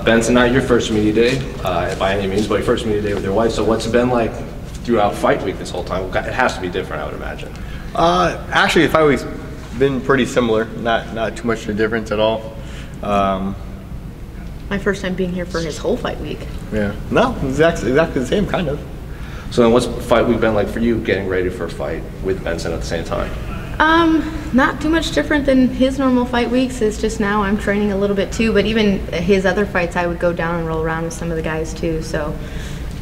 Benson, not your first media day by any means, but your first media day with your wife. So what's it been like throughout fight week this whole time? It has to be different, I would imagine. Actually, the fight week's been pretty similar. Not too much of a difference at all. My first time being here for his whole fight week. Yeah. No, exactly the same, kind of. So then what's fight week been like for you, getting ready for a fight with Benson at the same time? Not too much different than his normal fight weeks. It's just now I'm training a little bit too, but even his other fights I would go down and roll around with some of the guys too, so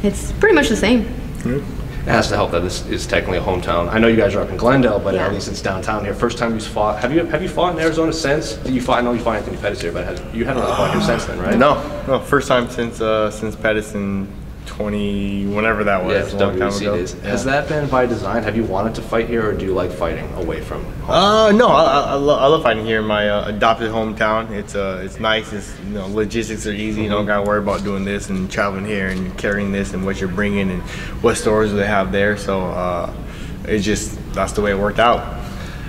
it's pretty much the same. It has to help that this is technically a hometown. I know you guys are up in Glendale, but yeah. At least it's downtown here. First time you've fought, have you fought in Arizona since? I know you fought Anthony Pettis here, but you haven't really fought here since then, right? No, first time since Pettis in 20, whenever that was, a long time ago. Days. Yeah. Has that been by design? Have you wanted to fight here, or do you like fighting away from home? No, I love fighting here in my adopted hometown. It's nice. It's, logistics are easy. You don't gotta worry about doing this and traveling here and carrying this and what you're bringing and what stores they have there. So that's the way it worked out.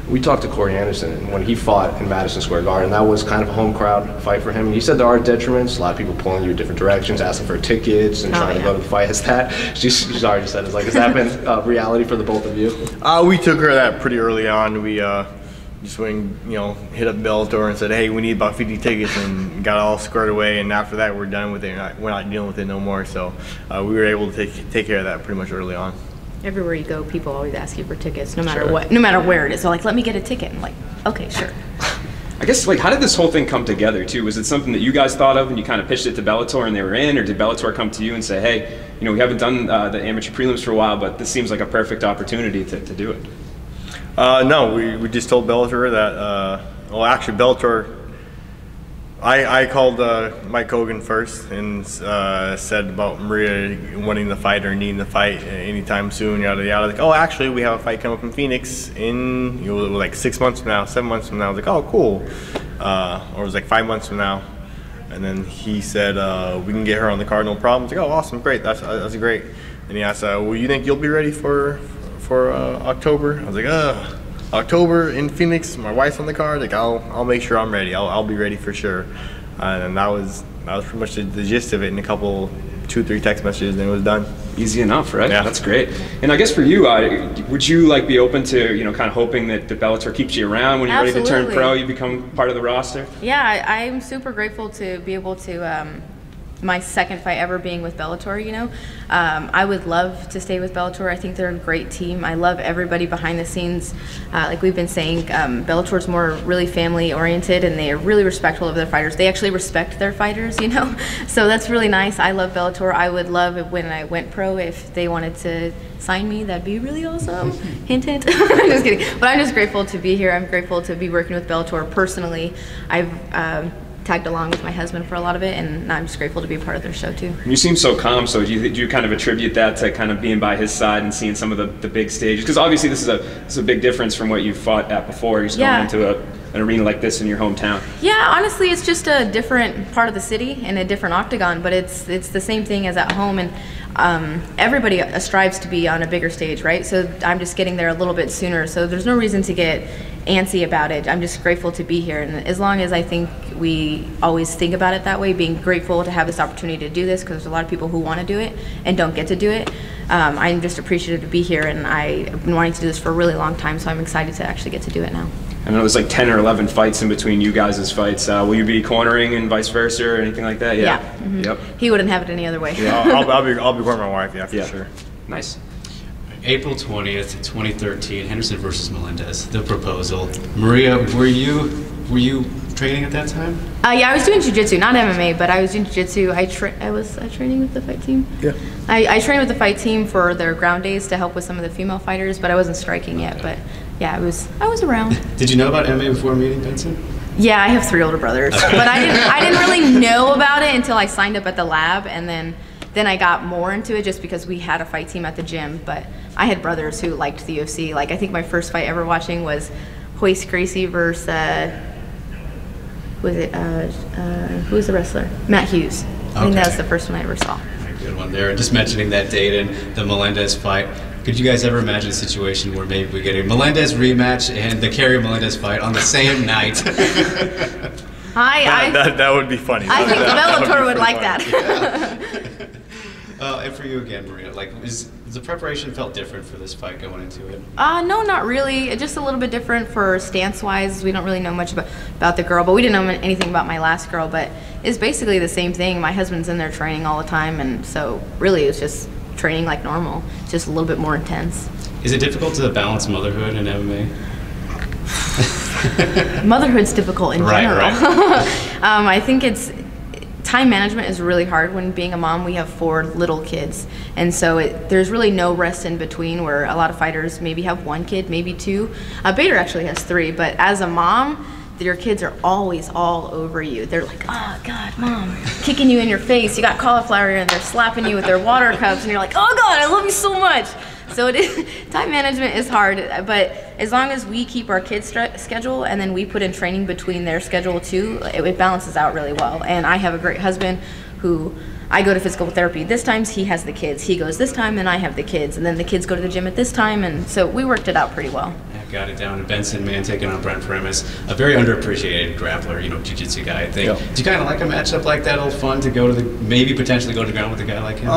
We talked to Corey Anderson when he fought in Madison Square Garden. That was kind of a home crowd fight for him. And he said there are detriments, a lot of people pulling you in different directions, asking for tickets and trying to go to the fight. Has that, she's already said, has that been reality for the both of you? We took care of that pretty early on. We just went, hit up Bellator and said, hey, we need about 50 tickets, and got it all squared away. And after that, we're done with it. We're not dealing with it no more. So we were able to take care of that pretty much early on. Everywhere you go, people always ask you for tickets, no matter what, no matter where it is. So like, let me get a ticket. I'm like, okay, sure. I guess, like, how did this whole thing come together too? Was it something that you guys thought of and you kind of pitched it to Bellator and they were in, or did Bellator come to you and say, hey, we haven't done the amateur prelims for a while, but this seems like a perfect opportunity to do it? No, we just told Bellator that. Well, actually, Bellator. I called Mike Hogan first and said about Maria wanting the fight or needing the fight anytime soon, yada yada. Like, oh, actually, we have a fight coming up in Phoenix in like 6 months from now, 7 months from now. I was like, oh, cool. Or it was like 5 months from now. And then he said, we can get her on the card, no problem. I was like, oh, awesome, great, that's great. And he asked, well, you think you'll be ready for October? I was like, October in Phoenix, my wife's on the card. Like, I'll make sure I'm ready. I'll be ready for sure. And that was pretty much the gist of it. In a couple, 2-3 text messages, and it was done. Easy enough, right? Yeah, that's great. And I guess for you, would you like be open to kind of hoping that the Bellator keeps you around when you're ready to turn pro? You become part of the roster. Yeah, I'm super grateful to be able to. My second fight ever being with Bellator, I would love to stay with Bellator. I think they're a great team. I love everybody behind the scenes. Like we've been saying, Bellator's more really family oriented, and they are really respectful of their fighters. They actually respect their fighters, so that's really nice. I love Bellator. I would love it when I went pro, if they wanted to sign me, that'd be really awesome. Hint, hint. I'm just kidding. But I'm just grateful to be here. I'm grateful to be working with Bellator personally. I've tagged along with my husband for a lot of it, and I'm just grateful to be a part of their show too. You seem so calm, so do you kind of attribute that to kind of being by his side and seeing some of the big stages? Because obviously this is a big difference from what you've fought at before. You're just going into an arena like this in your hometown. Yeah, honestly, it's just a different part of the city and a different octagon, but it's the same thing as at home, and everybody strives to be on a bigger stage, right? So I'm just getting there a little bit sooner, so there's no reason to get antsy about it. I'm just grateful to be here, and as long as I think we always think about it that way, being grateful to have this opportunity to do this, because there's a lot of people who want to do it and don't get to do it. I'm just appreciative to be here, and I've been wanting to do this for a really long time, so I'm excited to actually get to do it now. I know there's like 10 or 11 fights in between you guys' fights. Will you be cornering and vice versa or anything like that? Yeah. Mm-hmm. Yep. He wouldn't have it any other way. Yeah, I'll be cornering my wife, for sure. Nice. April 20th, 2013, Henderson versus Melendez, the proposal. Maria, were you training at that time? Yeah, I was doing jiu-jitsu, not MMA, but I was doing jiu-jitsu. I was training with the fight team. Yeah. I trained with the fight team for their ground days to help with some of the female fighters, but I wasn't striking yet. But yeah, I was around. Did you know about MMA before meeting Benson? Yeah, I have 3 older brothers, but I didn't really know about it until I signed up at the lab, and then I got more into it just because we had a fight team at the gym. But I had brothers who liked the UFC. Like, I think my first fight ever watching was Royce Gracie versus who was the wrestler? Matt Hughes. I think that was the first one I ever saw. Good one there. Just mentioning that date and the Melendez fight. Could you guys ever imagine a situation where maybe we get a Melendez rematch and the Kerry Melendez fight on the same night? That would be funny. I think Bellator would like funny. that. And for you again, Maria, like, is the preparation felt different for this fight going into it? No, not really. Just a little bit different for stance-wise. We don't really know much about the girl, but we didn't know anything about my last girl, but it's basically the same thing. My husband's in there training all the time, and so really it's just training like normal, just a little bit more intense. Is it difficult to balance motherhood and MMA? Motherhood's difficult in general. Right. I think time management is really hard when being a mom. We have 4 little kids, and so there's really no rest in between, where a lot of fighters maybe have 1 kid, maybe 2. Bader actually has 3, but as a mom, your kids are always all over you. They're like, oh God, Mom, kicking you in your face. You got cauliflower and they're slapping you with their water cups, and you're like, oh God, I love you so much. So time management is hard, but as long as we keep our kids' schedule and then we put in training between their schedule too, it balances out really well. And I have a great husband who, I go to physical therapy this time, he has the kids. He goes this time, then I have the kids. And then the kids go to the gym at this time, and so we worked it out pretty well. Yeah, got it down to Benson, man, taking on Brent Primus, a very underappreciated grappler, jiu-jitsu guy, I think. Yeah. Do you kind of like a matchup like that? A little fun to go to maybe potentially go to the ground with a guy like him?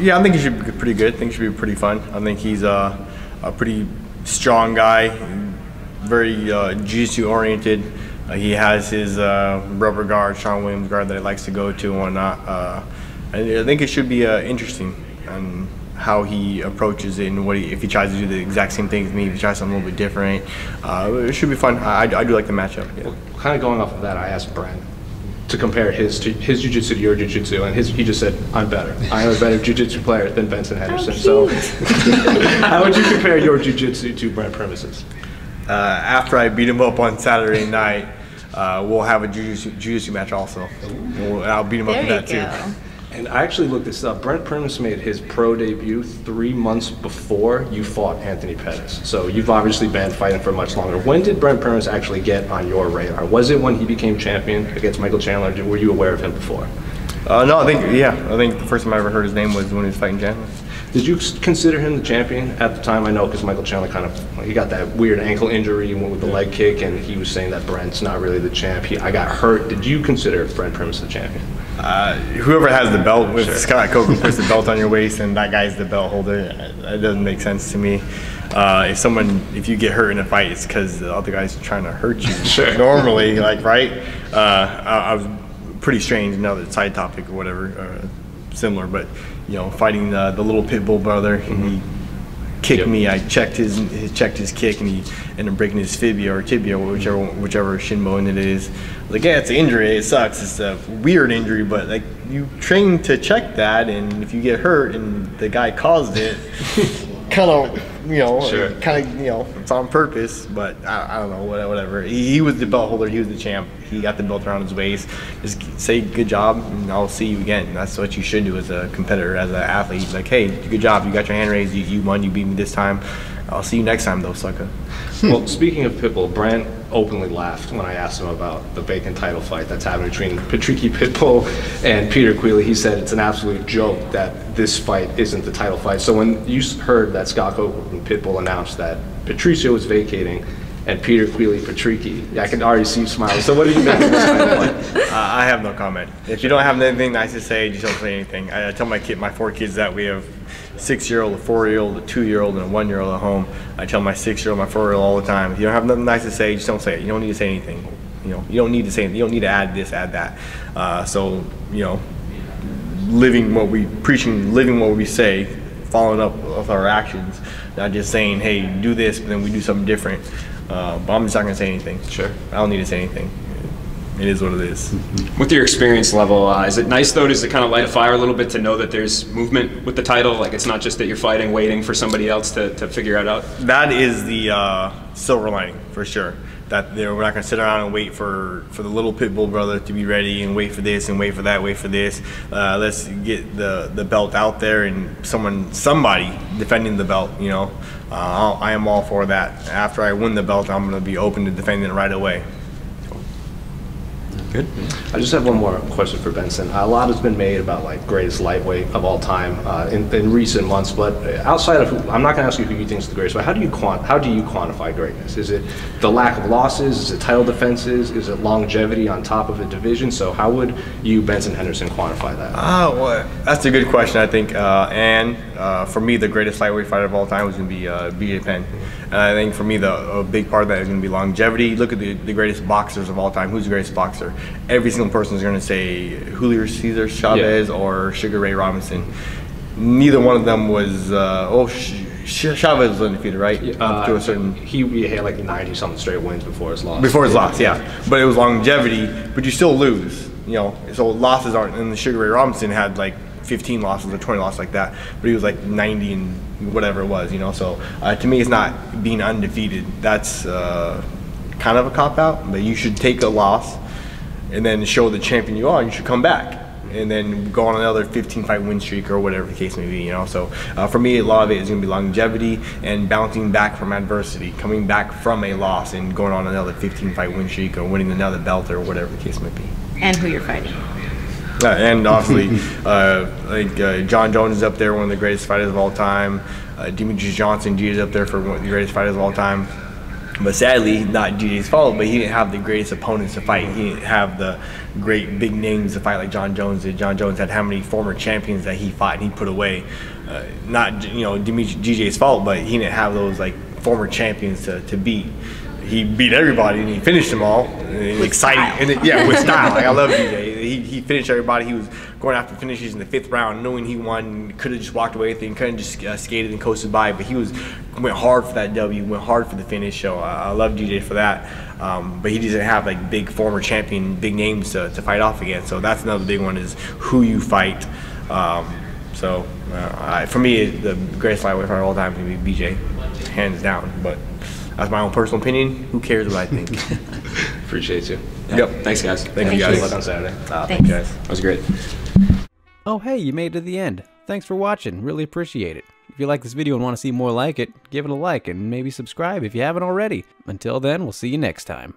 Yeah, I think he should be pretty good. I think it should be pretty fun. I think he's a pretty strong guy, very jiu-jitsu oriented. He has his rubber guard, Sean Williams guard that he likes to go to and whatnot. I think it should be interesting on how he approaches it and if he tries to do the exact same thing as me, if he tries something a little bit different. It should be fun. I do like the matchup. Yeah. Well, kind of going off of that, I asked Brent to compare his jiu-jitsu to your jiu-jitsu, and he just said, I'm better. I am a better jiu-jitsu player than Benson Henderson. So how would you compare your jiu-jitsu to Brent Primus's? After I beat him up on Saturday night, we'll have a jiu-jitsu match also. I'll beat him up with that too. And I actually looked this up. Brent Primus made his pro debut 3 months before you fought Anthony Pettis. So you've obviously been fighting for much longer. When did Brent Primus actually get on your radar? Was it when he became champion against Michael Chandler? Were you aware of him before? No, I think the first time I ever heard his name was when he was fighting Chandler. Did you consider him the champion at the time? I know because Michael Chandler he got that weird ankle injury, went with the leg kick, and he was saying that Brent's not really the champ. I got hurt. Did you consider Brent Primus the champion? Whoever has the belt, it's kind of like Coco puts the belt on your waist and that guy's the belt holder. That doesn't make sense to me. If you get hurt in a fight, it's because the other guy's trying to hurt you. Sure. Normally, right? I was pretty strange, another side topic or whatever, similar, but fighting the little Pitbull brother, he kicked me. I checked his kick, and he ended up breaking his fibia or tibia, whichever shin bone it is. Like, yeah, it's an injury. It sucks. It's a weird injury, but like you train to check that, and if you get hurt and the guy caused it, it's on purpose. But I don't know, whatever. He was the belt holder. He was the champ. He got the belt around his waist. Just say good job, and I'll see you again. That's what you should do as a competitor, as an athlete. Like, hey, good job. You got your hand raised. You won. You beat me this time. I'll see you next time, though, sucker. Well, speaking of Pitbull, Brent openly laughed when I asked him about the Bacon title fight that's happening between Patricky Pitbull and Peter Queally. He said it's an absolute joke that this fight isn't the title fight. So when you heard that Scott Coker and Pitbull announced that Patricio was vacating and Peter Queally Patricky, I can already see you smiling. So what do you make of this title fight? I have no comment. If you don't have anything nice to say, just don't say anything. I tell my 4 kids that we have 6-year-old, a 4-year-old, a 2-year-old, and a 1-year-old at home. I tell my 6-year-old, my 4-year-old all the time, if you don't have nothing nice to say, just don't say it. You don't need to say anything. You don't need to say anything. You don't need to add this, add that. Living what we preaching, living what we say, following up with our actions, not just saying, hey, do this, but then we do something different. But I'm just not gonna say anything. Sure. I don't need to say anything. It is what it is. With your experience level, is it nice though? Does it kind of light a fire a little bit to know that there's movement with the title? Like, it's not just that you're fighting, waiting for somebody else to figure it out? That is the silver lining for sure. That we're not going to sit around and wait for the little Pitbull brother to be ready and wait for this and wait for that, wait for this. Let's get the belt out there and somebody defending the belt. I am all for that. After I win the belt, I'm going to be open to defending it right away. Good. I just have one more question for Benson. A lot has been made about like greatest lightweight of all time in recent months, but outside of I'm not going to ask you who you think is the greatest, but how do you quantify greatness? Is it the lack of losses? Is it title defenses? Is it longevity on top of a division? So how would you, Benson Henderson, quantify that? Well, that's a good question, I think. For me, the greatest lightweight fighter of all time was going to be BJ Penn. And I think for me, a big part of that is going to be longevity. Look at the greatest boxers of all time. Who's the greatest boxer? Every single person is going to say Julio Cesar Chavez or Sugar Ray Robinson. Neither one of them was. Chavez was undefeated, right? Up to a certain. He had like 90-something straight wins before his loss. Before his loss, yeah. But it was longevity. But you still lose. You know, so losses aren't. And the Sugar Ray Robinson had like 15 losses or 20 losses like that, but he was like 90 and whatever it was, you know. So to me, it's not being undefeated. That's kind of a cop out. But you should take a loss and then show the champion you are. You should come back and then go on another 15-fight win streak or whatever the case may be, you know. So for me, a lot of it is going to be longevity and bouncing back from adversity, coming back from a loss and going on another 15-fight win streak or winning another belt or whatever the case may be. And who you're fighting. And obviously, I think John Jones is up there, one of the greatest fighters of all time. Demetrius Johnson, G is up there for one of the greatest fighters of all time. But sadly, not GJ's fault, but he didn't have the greatest opponents to fight. He didn't have the great big names to fight like John Jones did. John Jones had how many former champions that he fought and he put away. Not, GJ's fault, but he didn't have those like former champions to beat. He beat everybody and he finished them all. Exciting, with style. Like, I love DJ. He finished everybody. He was going after finishes in the 5th round, knowing he won. Could have just walked away with it. Couldn't just skated and coasted by. But he went hard for that W. Went hard for the finish. So I love DJ for that. But he doesn't have like big former champion, big names to fight off against. So that's another big one is who you fight. For me, the greatest lightweight fighter of all time would be BJ, hands down. But that's my own personal opinion. Who cares what I think? Appreciate you. Yep. Thanks, guys. Thank you, guys. Good luck on Saturday. Thank you, guys. That was great. Oh, hey, you made it to the end. Thanks for watching. Really appreciate it. If you like this video and want to see more like it, give it a like and maybe subscribe if you haven't already. Until then, we'll see you next time.